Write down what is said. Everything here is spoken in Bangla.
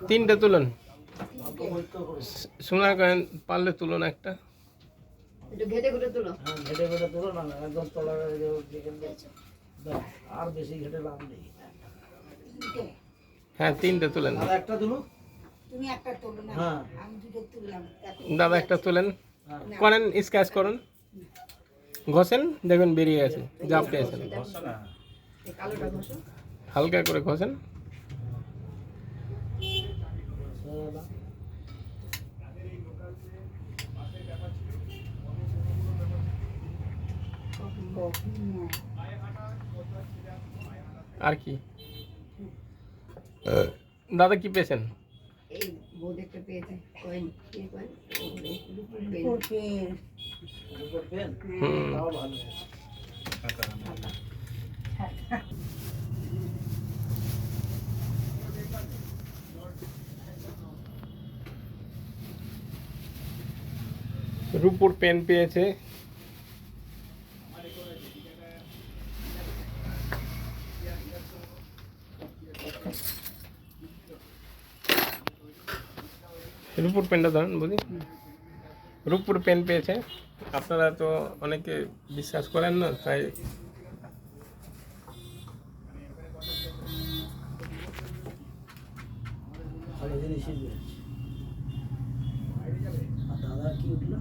তিনটে তুলুন, সোনার কয়েন পারলে তুলুন একটা। একটু ঘেটে ঘুরে তুলো। হ্যাঁ ঘেটে ঘেটে তুলো না, একদম তলা আর বেশি ঘেটে লাভ নেই। হ্যাঁ তিনটে তুলেন। দাদা একটা তুলো। তুমি একটা তোলো না, হ্যাঁ আমি দুটো তুললাম। দাদা একটা তুলেন, হ্যাঁ করেন স্ক্র্যাচ করুন, ঘষেন, দেখুন বেরিয়ে গেছে, জাপ পেয়েছেন। এই কালোটা ঘষো। হালকা করে ঘষেন। দাদা আর কি দাদা কি পেয়েছেন? এই বউ দেখতে পেয়েছে কয়েন, কি কয়েন? দুটো পেন, হুম। তাও ভালো। রূপুর পেন পেয়েছে। রূপুর পেনটা ধরেন বুঝি, রূপুর পেন পেয়েছে। আপনারা তো অনেকে বিশ্বাস করেন না, তাই ভালো জিনিসই দিয়েছে। আর দাদা কি উঠলো?